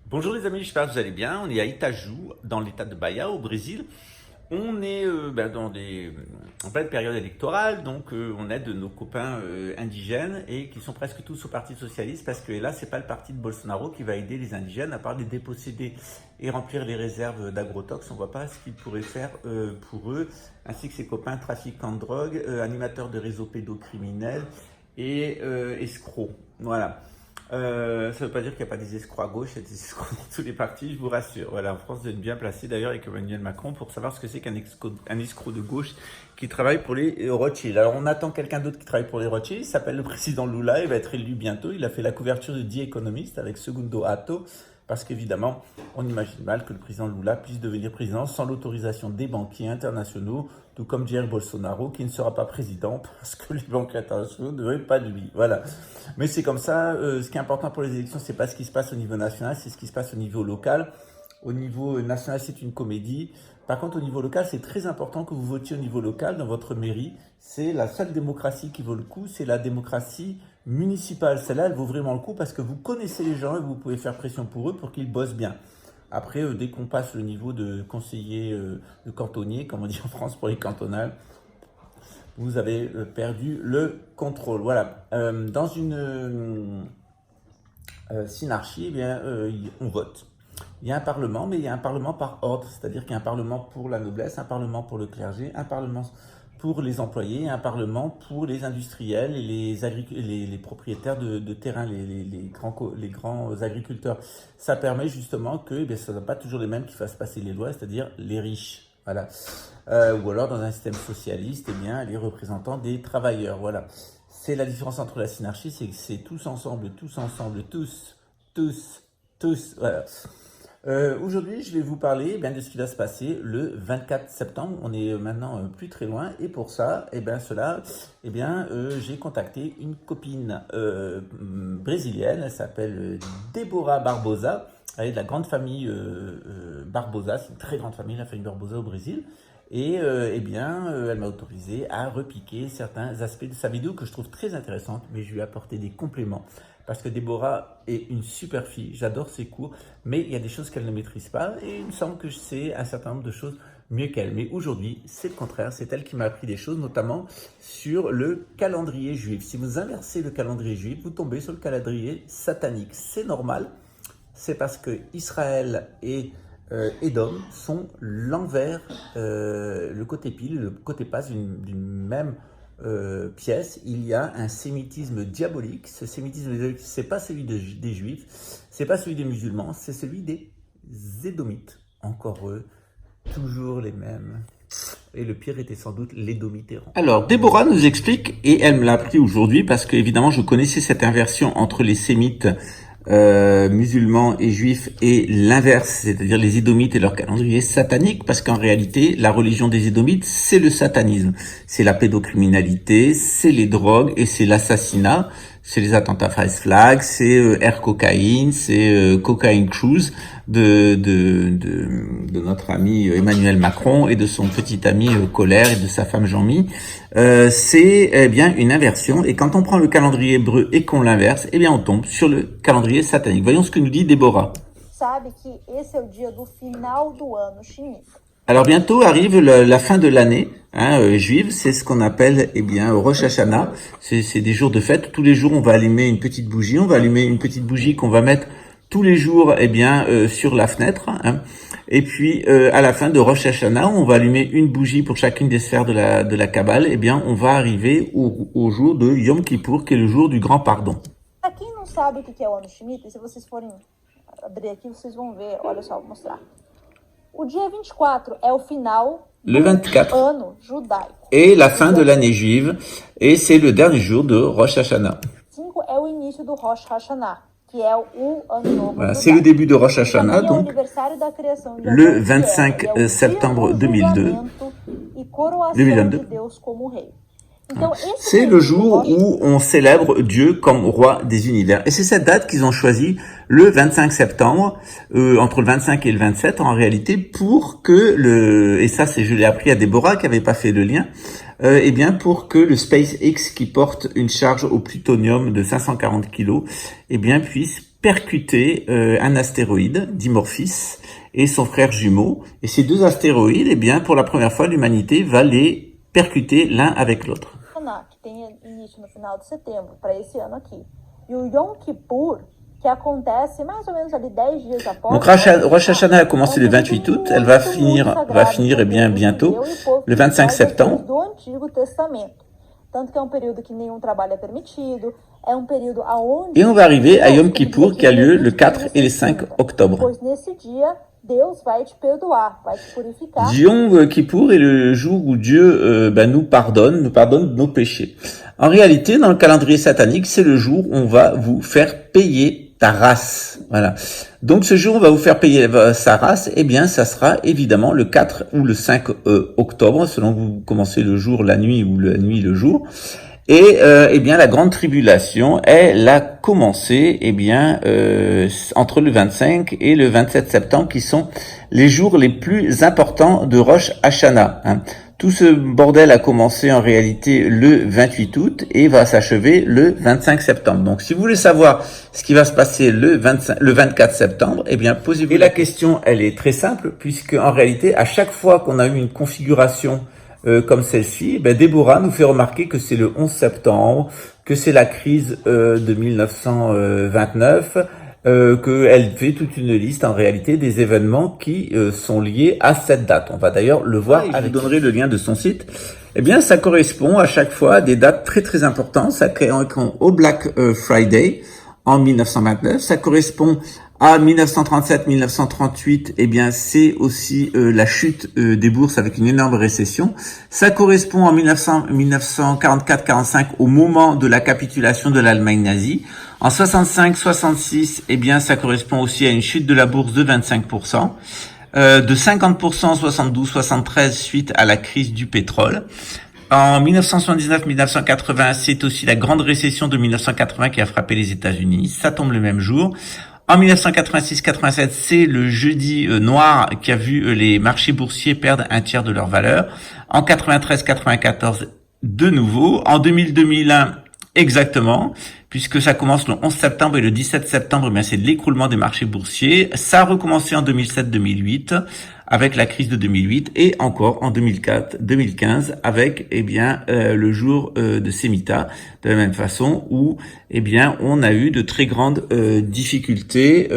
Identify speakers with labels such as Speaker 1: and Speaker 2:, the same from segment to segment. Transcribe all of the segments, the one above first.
Speaker 1: Bonjour les amis, j'espère que vous allez bien. On est à Itaju, dans l'état de Bahia, au Brésil. On est en pleine période électorale, donc on aide nos copains indigènes et qui sont presque tous au Parti Socialiste parce que là, c'est pas le parti de Bolsonaro qui va aider les indigènes à part les déposséder et remplir les réserves d'agrotox. On voit pas ce qu'il pourrait faire pour eux, ainsi que ses copains trafiquants de drogue, animateurs de réseaux pédocriminels et escrocs. Voilà. Ça ne veut pas dire qu'il n'y a pas des escrocs à gauche, il y a des escrocs dans tous les partis, je vous rassure. Voilà, en France, vous êtes bien placé d'ailleurs avec Emmanuel Macron pour savoir ce que c'est un escroc de gauche qui travaille pour les Rothschild. Alors, on attend quelqu'un d'autre qui travaille pour les Rothschild, il s'appelle le président Lula, il va être élu bientôt. Il a fait la couverture de The Economist avec Segundo Atto, parce qu'évidemment, on imagine mal que le président Lula puisse devenir président sans l'autorisation des banquiers internationaux, tout comme Jair Bolsonaro, qui ne sera pas président parce que les banquiers internationaux ne veulent pas de lui. Voilà. Mais c'est comme ça. Ce qui est important pour les élections, c'est pas ce qui se passe au niveau national, c'est ce qui se passe au niveau local. Au niveau national, c'est une comédie. Par contre, au niveau local, c'est très important que vous votiez au niveau local dans votre mairie. C'est la seule démocratie qui vaut le coup, c'est la démocratie municipale. Celle-là, elle vaut vraiment le coup parce que vous connaissez les gens et vous pouvez faire pression pour eux pour qu'ils bossent bien. Après, dès qu'on passe le niveau de conseiller, de cantonnier, comme on dit en France pour les cantonales, vous avez perdu le contrôle. Voilà. Dans une synarchie, eh bien, on vote. Il y a un parlement, mais il y a un parlement par ordre, c'est-à-dire qu'il y a un parlement pour la noblesse, un parlement pour le clergé, un parlement pour les employés, un parlement pour les industriels et les propriétaires de terrain, les grands agriculteurs. Ça permet justement que ce ne sont pas toujours les mêmes qui fassent passer les lois, c'est-à-dire les riches. Voilà. Ou alors dans un système socialiste, eh bien, les représentants des travailleurs. Voilà. C'est la différence entre la synarchie, c'est que c'est tous ensemble, tous. Voilà. Aujourd'hui, je vais vous parler de ce qui va se passer le 24 septembre. On est maintenant plus très loin. Et pour ça, j'ai contacté une copine brésilienne. Elle s'appelle Deborah Barbosa. Elle est de la grande famille Barbosa. C'est une très grande famille, la famille Barbosa au Brésil. Et elle m'a autorisé à repiquer certains aspects de sa vidéo que je trouve très intéressante, mais je lui ai apporté des compléments. Parce que Deborah est une super fille, j'adore ses cours, mais il y a des choses qu'elle ne maîtrise pas, et il me semble que je sais un certain nombre de choses mieux qu'elle. Mais aujourd'hui, c'est le contraire, c'est elle qui m'a appris des choses, notamment sur le calendrier juif. Si vous inversez le calendrier juif, vous tombez sur le calendrier satanique. C'est normal, c'est parce que Israël et Édom sont l'envers, le côté pile, le côté face d'une même pièce. Il y a un sémitisme diabolique. Ce sémitisme diabolique, c'est pas celui des Juifs, c'est pas celui des musulmans, c'est celui des Édomites. Encore eux, toujours les mêmes. Et le pire était sans doute l'Édomite errant. Alors, Déborah nous explique, et elle me l'a appris aujourd'hui, parce que évidemment je connaissais cette inversion entre les sémites musulmans et juifs et l'inverse, c'est-à-dire les Édomites et leur calendrier satanique, parce qu'en réalité, la religion des Édomites, c'est le satanisme. C'est la pédocriminalité, c'est les drogues et c'est l'assassinat, c'est les attentats False Flag, c'est Air Cocaine, c'est Cocaine Cruise de notre ami Emmanuel Macron et de son petit ami Colère et de sa femme Jean-Mi. C'est bien une inversion, et quand on prend le calendrier hébreu et qu'on l'inverse, on tombe sur le calendrier satanique. Voyons ce que nous dit Déborah.
Speaker 2: Sabe que esse é o dia do final do ano chinês.
Speaker 1: Alors bientôt arrive la fin de l'année juive, c'est ce qu'on appelle Rosh Hashanah. C'est des jours de fête. Tous les jours, on va allumer une petite bougie. On va allumer une petite bougie qu'on va mettre tous les jours sur la fenêtre. Et puis à la fin de Rosh Hashanah, on va allumer une bougie pour chacune des sphères de la Kabbale. On va arriver au jour de Yom Kippour, qui est le jour du grand pardon.
Speaker 2: Pra quem não sabe o que é o ano Shemitah, se vocês forem abrir aqui, vocês vão ver, olha só, vou mostrar. O dia 24 é o final
Speaker 1: le 24
Speaker 2: ano judaico.
Speaker 1: Et la fin de l'année juive, et c'est le dernier jour de Rosh Hashanah.
Speaker 2: 5 é o início do Rosh Hashanah, que é o ano novo.
Speaker 1: Voilà, c'est le début de Rosh Hashanah, donc le 25 septembre 2022. C'est le jour où on célèbre Dieu comme roi des univers. Et c'est cette date qu'ils ont choisi, le 25 septembre, entre le 25 et le 27 en réalité, pour que et ça je l'ai appris à Déborah qui avait pas fait le lien, pour que le SpaceX qui porte une charge au plutonium de 540 kg, puisse percuter un astéroïde, Dimorphos, et son frère jumeau. Et ces deux astéroïdes, eh bien, pour la première fois, l'humanité va les percuter l'un avec l'autre.
Speaker 2: Que tem início no final de setembro, para esse ano aqui. E o Yom Kippur, que acontece mais ou menos ali 10 dias após.
Speaker 1: Donc Rosh Hashanah a commencé le 28 août, elle va finir eh bien bientôt, le 25 septembre.
Speaker 2: Do Antigo Testamento. Tanto que é período que nenhum trabalho é permitido, é período aonde.
Speaker 1: Et on va arriver à Yom Kippur qui a lieu le 4 et le 5 octobre.
Speaker 2: Pois nesse dia Deus vai te perdoar, vai te purificar.
Speaker 1: Yom Kippur est le jour où Dieu nous pardonne nos péchés. En réalité, dans le calendrier satanique, c'est le jour où on va vous faire payer ta race. Voilà. Donc ce jour où on va vous faire payer sa race, eh bien ça sera évidemment le 4 ou le 5 octobre, selon que vous commencez le jour, la nuit ou la nuit, le jour. Et eh bien la grande tribulation, elle a commencé entre le 25 et le 27 septembre, qui sont les jours les plus importants de Rosh Hashanah. Tout ce bordel a commencé en réalité le 28 août et va s'achever le 25 septembre. Donc si vous voulez savoir ce qui va se passer le 24 septembre, eh bien posez-vous. Et la question, elle est très simple, puisque en réalité, à chaque fois qu'on a eu une configuration comme celle-ci, Déborah nous fait remarquer que c'est le 11 septembre, que c'est la crise de 1929, qu'elle fait toute une liste en réalité des événements qui sont liés à cette date. On va d'ailleurs le voir. Je vous donnerai le lien de son site. Eh bien, ça correspond à chaque fois à des dates très très importantes. Ça correspond au Black Friday en 1929. Ça correspond à 1937-1938, eh bien, c'est aussi la chute des bourses avec une énorme récession. Ça correspond en 1944-45 au moment de la capitulation de l'Allemagne nazie. En 65-66, eh bien, ça correspond aussi à une chute de la bourse de 25%, de 50% en 72-73 suite à la crise du pétrole. En 1979-1980, c'est aussi la grande récession de 1980 qui a frappé les États-Unis. Ça tombe le même jour. En 1986-87, c'est le jeudi noir qui a vu les marchés boursiers perdre un tiers de leur valeur. En 93-94, de nouveau. En 2000-2001, exactement, puisque ça commence le 11 septembre et le 17 septembre, c'est l'écroulement des marchés boursiers. Ça a recommencé en 2007-2008 avec la crise de 2008 et encore en 2004-2015 avec le jour de Shemitah, de la même façon où on a eu de très grandes difficultés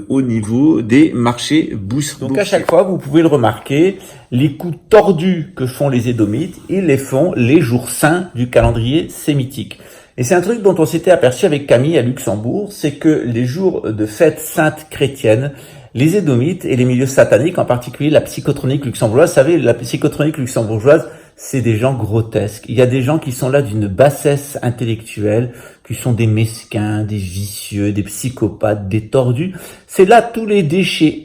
Speaker 1: au niveau des marchés boursiers. Donc à chaque fois, vous pouvez le remarquer, les coups tordus que font les Édomites, ils les font les jours saints du calendrier sémitique. Et c'est un truc dont on s'était aperçu avec Camille à Luxembourg, c'est que les jours de fêtes saintes chrétiennes, les Édomites et les milieux sataniques, en particulier la psychotronique luxembourgeoise, vous savez, la psychotronique luxembourgeoise, c'est des gens grotesques. Il y a des gens qui sont là d'une bassesse intellectuelle, qui sont des mesquins, des vicieux, des psychopathes, des tordus. C'est là tous les déchets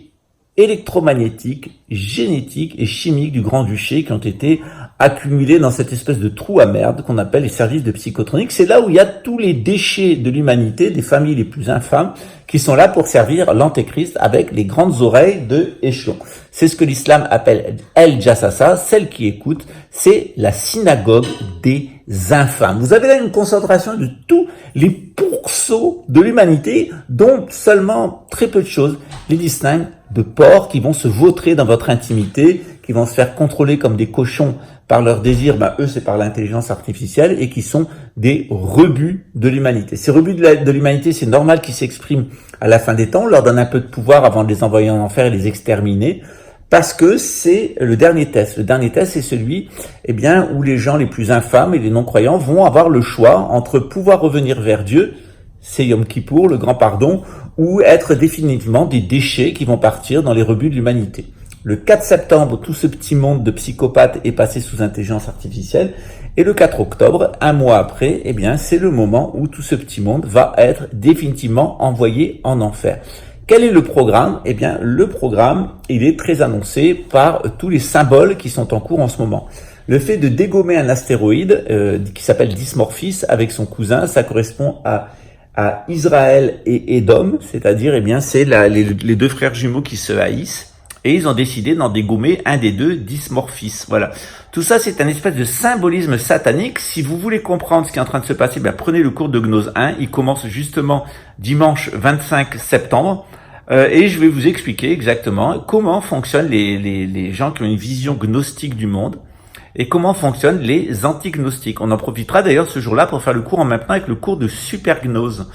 Speaker 1: électromagnétiques, génétiques et chimiques du Grand-Duché qui ont été accumulés dans cette espèce de trou à merde qu'on appelle les services de psychotronique. C'est là où il y a tous les déchets de l'humanité, des familles les plus infâmes, qui sont là pour servir l'antéchrist avec les grandes oreilles de échelon. C'est ce que l'islam appelle El Jassasa, celle qui écoute, c'est la synagogue des infâmes. Vous avez là une concentration de tous les pourceaux de l'humanité, dont seulement très peu de choses les distinguent de porcs qui vont se vautrer dans votre intimité, qui vont se faire contrôler comme des cochons par leur désir, eux c'est par l'intelligence artificielle, et qui sont des rebuts de l'humanité. Ces rebuts de l'humanité, c'est normal qu'ils s'expriment à la fin des temps, on leur donne un peu de pouvoir avant de les envoyer en enfer et les exterminer, parce que c'est le dernier test. Le dernier test, c'est celui où les gens les plus infâmes et les non-croyants vont avoir le choix entre pouvoir revenir vers Dieu, c'est Yom Kippour, le grand pardon, ou être définitivement des déchets qui vont partir dans les rebuts de l'humanité. Le 4 septembre, tout ce petit monde de psychopathes est passé sous intelligence artificielle. Et le 4 octobre, un mois après, c'est le moment où tout ce petit monde va être définitivement envoyé en enfer. Quel est le programme ? Le programme, il est très annoncé par tous les symboles qui sont en cours en ce moment. Le fait de dégommer un astéroïde qui s'appelle Dimorphos avec son cousin, ça correspond à Israël et Édom, c'est-à-dire c'est les deux frères jumeaux qui se haïssent. Et ils ont décidé d'en dégommer un des deux, Dysmorphis. Voilà. Tout ça, c'est un espèce de symbolisme satanique. Si vous voulez comprendre ce qui est en train de se passer, prenez le cours de Gnose 1. Il commence justement dimanche 25 septembre. Et je vais vous expliquer exactement comment fonctionnent les gens qui ont une vision gnostique du monde et comment fonctionnent les anti-gnostiques. On en profitera d'ailleurs ce jour-là pour faire le cours en même temps avec le cours de Supergnose.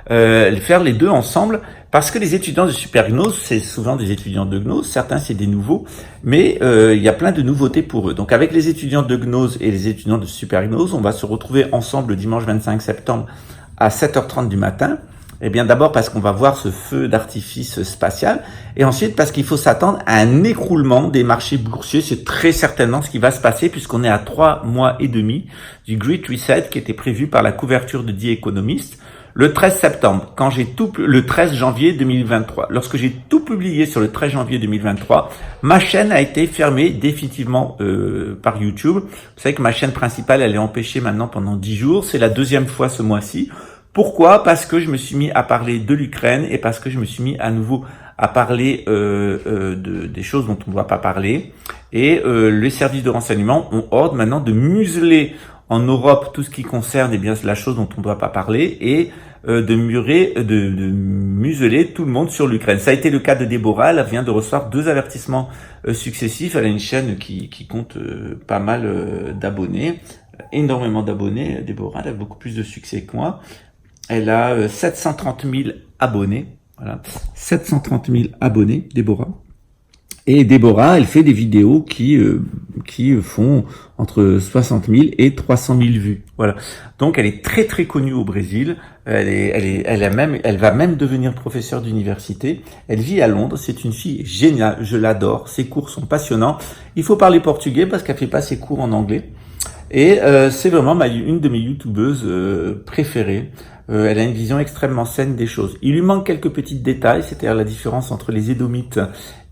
Speaker 1: Faire les deux ensemble, parce que les étudiants de Supergnose, c'est souvent des étudiants de Gnose, certains c'est des nouveaux, mais il y a plein de nouveautés pour eux. Donc avec les étudiants de Gnose et les étudiants de Supergnose, on va se retrouver ensemble le dimanche 25 septembre à 7h30 du matin. Eh bien d'abord parce qu'on va voir ce feu d'artifice spatial, et ensuite parce qu'il faut s'attendre à un écroulement des marchés boursiers. C'est très certainement ce qui va se passer puisqu'on est à 3 mois et demi du Great Reset qui était prévu par la couverture de The Economist. Le 13 septembre, le 13 janvier 2023, lorsque j'ai tout publié sur le 13 janvier 2023, ma chaîne a été fermée définitivement par YouTube. Vous savez que ma chaîne principale, elle est empêchée maintenant pendant 10 jours. C'est la deuxième fois ce mois-ci. Pourquoi? Parce que je me suis mis à parler de l'Ukraine et parce que je me suis mis à nouveau à parler des choses dont on ne doit pas parler. Et les services de renseignement ont ordre maintenant de museler en Europe tout ce qui concerne la chose dont on ne doit pas parler et de museler tout le monde sur l'Ukraine. Ça a été le cas de Déborah. Elle vient de recevoir 2 avertissements successifs. Elle a une chaîne qui compte pas mal d'abonnés, énormément d'abonnés. Déborah, elle a beaucoup plus de succès que moi. Elle a 730 000 abonnés. Voilà, 730 000 abonnés, Déborah. Et Déborah, elle fait des vidéos qui font entre 60 000 et 300 000 vues. Voilà. Donc, elle est très très connue au Brésil. Elle va même devenir professeure d'université. Elle vit à Londres. C'est une fille géniale. Je l'adore. Ses cours sont passionnants. Il faut parler portugais parce qu'elle fait pas ses cours en anglais. Et c'est vraiment une de mes youtubeuses préférées. Elle a une vision extrêmement saine des choses. Il lui manque quelques petits détails, c'est-à-dire la différence entre les Édomites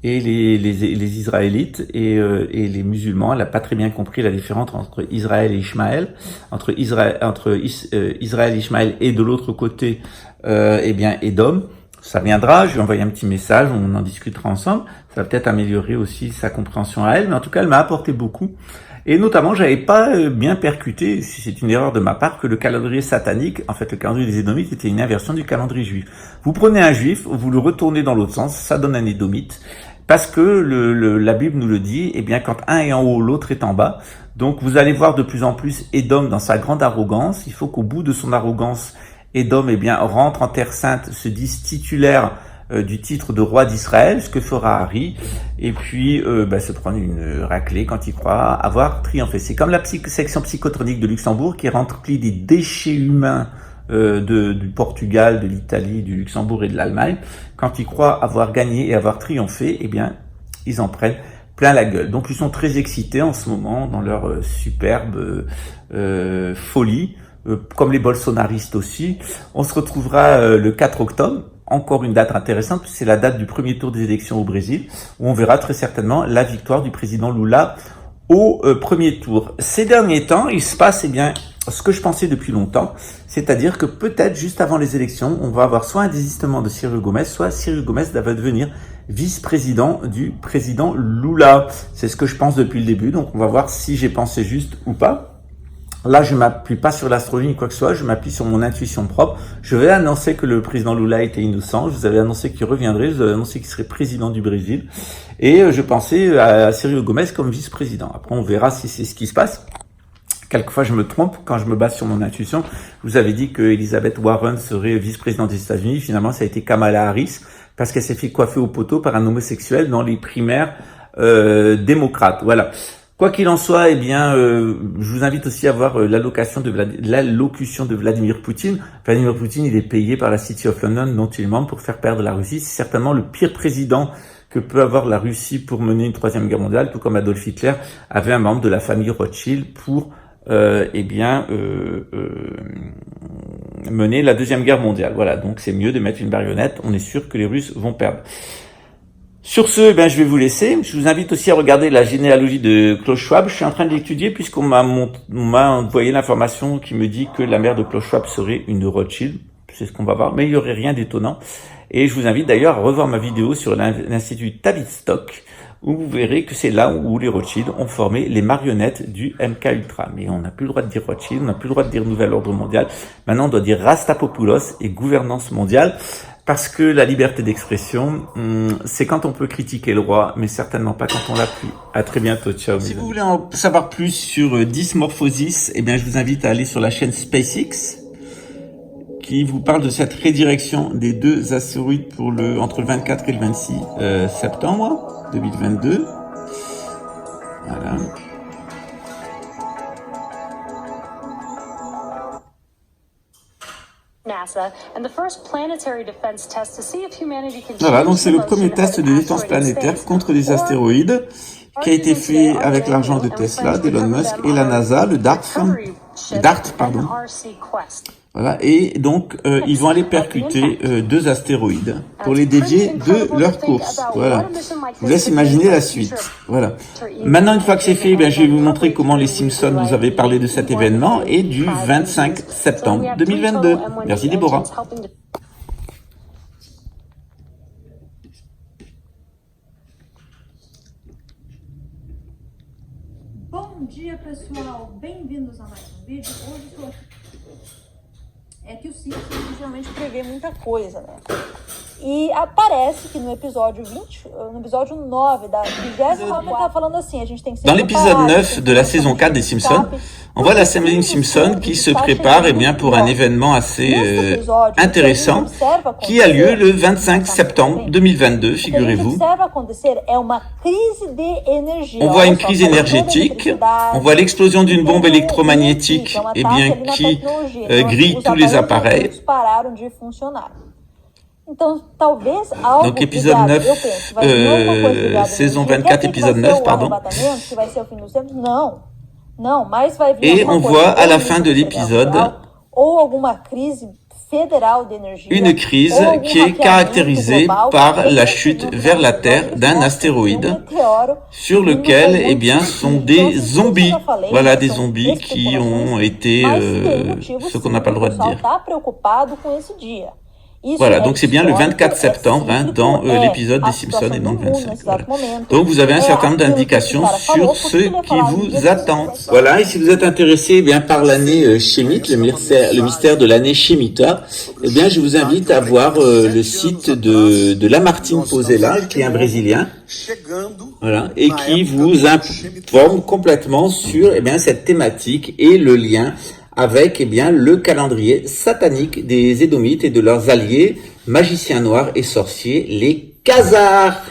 Speaker 1: et les Israélites et les musulmans. Elle n'a pas très bien compris la différence entre Israël et Ishmaël, entre Israël et Ishmaël et de l'autre côté, Édom. Ça viendra, je lui ai envoyé un petit message, on en discutera ensemble. Ça va peut-être améliorer aussi sa compréhension à elle, mais en tout cas, elle m'a apporté beaucoup. Et notamment, j'avais pas bien percuté, si c'est une erreur de ma part, que le calendrier satanique, en fait, le calendrier des Édomites était une inversion du calendrier juif. Vous prenez un juif, vous le retournez dans l'autre sens, ça donne un Édomite. Parce que la Bible nous le dit, quand un est en haut, l'autre est en bas. Donc, vous allez voir de plus en plus Édom dans sa grande arrogance. Il faut qu'au bout de son arrogance, Édom, rentre en terre sainte, se dise titulaire du titre de roi d'Israël, ce que fera Harry, et puis se prendre une raclée quand il croit avoir triomphé. C'est comme la section psychotronique de Luxembourg qui est remplie des déchets humains du Portugal, de l'Italie, du Luxembourg et de l'Allemagne. Quand ils croient avoir gagné et avoir triomphé, ils en prennent plein la gueule. Donc ils sont très excités en ce moment dans leur superbe folie, comme les bolsonaristes aussi. On se retrouvera le 4 octobre. Encore une date intéressante, c'est la date du premier tour des élections au Brésil, où on verra très certainement la victoire du président Lula au premier tour. Ces derniers temps, il se passe ce que je pensais depuis longtemps, c'est-à-dire que peut-être juste avant les élections, on va avoir soit un désistement de Ciro Gomes, soit Ciro Gomes va devenir vice-président du président Lula. C'est ce que je pense depuis le début, donc on va voir si j'ai pensé juste ou pas. Là, je m'appuie pas sur l'astrologie ni quoi que ce soit, je m'appuie sur mon intuition propre. Je vais annoncer que le président Lula était innocent, je vous avais annoncé qu'il reviendrait, je vous avais annoncé qu'il serait président du Brésil, et je pensais à Ciro Gomes comme vice-président. Après, on verra si c'est ce qui se passe. Quelquefois, je me trompe quand je me base sur mon intuition. Je vous avais dit que Elizabeth Warren serait vice-présidente des États-Unis. Finalement, ça a été Kamala Harris, parce qu'elle s'est fait coiffer au poteau par un homosexuel dans les primaires démocrates. Voilà. Quoi qu'il en soit, je vous invite aussi à voir l'allocution de Vladimir Poutine. Vladimir Poutine, il est payé par la City of London, dont il est membre, pour faire perdre la Russie. C'est certainement le pire président que peut avoir la Russie pour mener une troisième guerre mondiale, tout comme Adolf Hitler avait un membre de la famille Rothschild pour mener la deuxième guerre mondiale. Voilà, donc c'est mieux de mettre une marionnette. On est sûr que les Russes vont perdre. Sur ce, je vais vous laisser. Je vous invite aussi à regarder la généalogie de Klaus Schwab. Je suis en train de l'étudier puisqu'on m'a envoyé l'information qui me dit que la mère de Klaus Schwab serait une Rothschild. C'est ce qu'on va voir, mais il y aurait rien d'étonnant. Et je vous invite d'ailleurs à revoir ma vidéo sur l'Institut Tavistock, où vous verrez que c'est là où les Rothschild ont formé les marionnettes du MK Ultra. Mais on n'a plus le droit de dire Rothschild, on n'a plus le droit de dire Nouvel Ordre Mondial. Maintenant, on doit dire Rastapopoulos et gouvernance mondiale. Parce que la liberté d'expression, c'est quand on peut critiquer le roi, mais certainement pas quand on l'appuie. À très bientôt, ciao. Si vous voulez en savoir plus sur Dysmorphosis, eh bien, je vous invite à aller sur la chaîne SpaceX, qui vous parle de cette rédirection des 2 astéroïdes pour entre le 24 et le 26 septembre 2022. Voilà. Voilà, donc c'est le premier test de défense planétaire contre les astéroïdes qui a été fait avec l'argent de Tesla, d'Elon Musk et la NASA, le DART, pardon. Voilà, et donc ils vont aller percuter 2 astéroïdes pour les dévier de leur course. Voilà. Je vous laisse imaginer la suite. Voilà. Maintenant, une fois que c'est fait, je vais vous montrer comment les Simpsons vous avaient parlé de cet événement et du 25 septembre 2022. Merci Déborah.
Speaker 2: Bom dia, pessoal. Bem-vindos a mais vídeo. Hoje estou aqui. É que o Simpsons geralmente prevê muita coisa, né? E aparece que no episódio 9 da 20ª, tá falando assim, a gente tem que ser
Speaker 1: Dans l'épisode 9 de la saison 4 des Simpsons, on voit la famille Simpson qui se prépare pour un événement assez intéressant qui a lieu le 25 septembre 2022, figurez-vous. On voit une crise énergétique, on voit l'explosion d'une bombe électromagnétique qui grille tous les appareils. Donc épisode 9, saison 24, épisode 9, pardon. Et on voit à la fin de l'épisode une crise qui est caractérisée par la chute vers la Terre d'un astéroïde sur lequel sont des zombies. Voilà, des zombies qui ont été ce qu'on n'a pas le droit de dire. Voilà, donc c'est bien le 24 septembre dans l'épisode des Simpsons et non le 25. Voilà. Donc vous avez un certain nombre d'indications sur ce qui vous attend. Voilà, et si vous êtes intéressé par l'année Shemite, le mystère de l'année Shemitah, je vous invite à voir le site de Lamartine Pozella, qui est un Brésilien, voilà, et qui vous informe complètement sur cette thématique et le lien avec le calendrier satanique des Édomites et de leurs alliés, magiciens noirs et sorciers, les Khazars.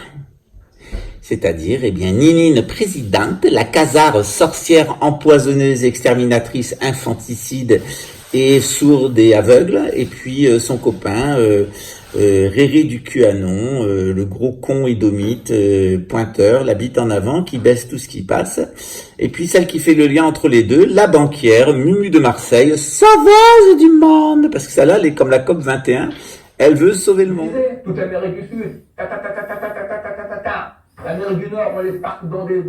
Speaker 1: C'est-à-dire, Ninine présidente, la Khazar sorcière empoisonneuse, exterminatrice, infanticide et sourde et aveugle, et puis son copain, Réré du QAnon, le gros con édomite, pointeur, la bite en avant, qui baisse tout ce qui passe. Et puis celle qui fait le lien entre les deux, la banquière, Mumu de Marseille, sauveuse du monde. Parce que celle-là, elle est comme la COP 21, elle veut sauver le monde.
Speaker 3: Toute l'Amérique du Sud, l'Amérique du Nord, on les parque dans des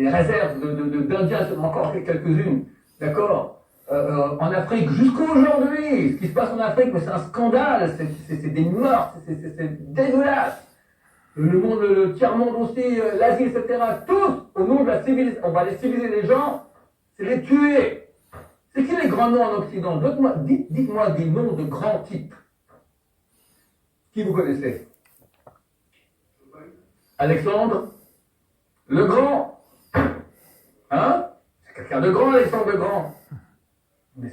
Speaker 3: réserves d'Indiens, encore quelques-unes, d'accord. En Afrique, jusqu'à aujourd'hui, ce qui se passe en Afrique, mais c'est un scandale, c'est des morts, c'est dégueulasse. Le monde, le tiers-monde aussi, l'Asie, etc., tous, au nom de la civilisation, on va les civiliser les gens, c'est les tuer. C'est qui les grands noms en Occident? Dites-moi des noms de grands types. Qui vous connaissez? Alexandre le Grand. Hein? C'est quelqu'un de grand, Alexandre le Grand. Mais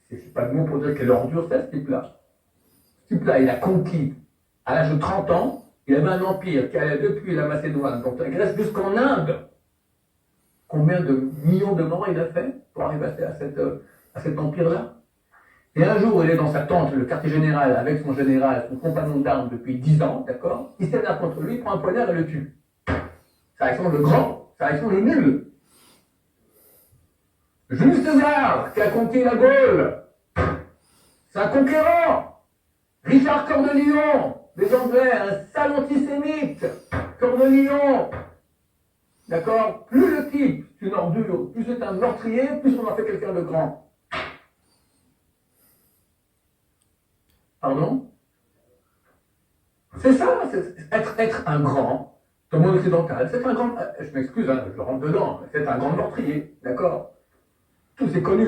Speaker 3: c'est pas de mot pour dire quelle ordure c'est, ce type-là. Ce type-là, il a conquis, à l'âge de 30 ans, il avait un empire qui allait depuis la Macédoine, donc la Grèce, jusqu'en Inde. Combien de millions de morts il a fait pour arriver à cet empire-là? Et un jour, il est dans sa tente, le quartier général, avec son général, son compagnon d'armes depuis 10 ans, d'accord? Il s'énerve contre lui, il prend un poignard et le tue. C'est Alexandre le Grand, c'est Alexandre le Nul. Jules César, qui a conquis la Gaule, c'est un conquérant. Richard Cœur de Lion, des Anglais, un sale antisémite, Cœur de Lion. D'accord? Plus le type est une ordure, plus c'est un meurtrier, plus on en fait quelqu'un de grand. Pardon? C'est ça, être un grand, dans le monde occidental, c'est un grand, je m'excuse, hein, je rentre dedans, c'est un grand meurtrier, d'accord? Tout c'est connu.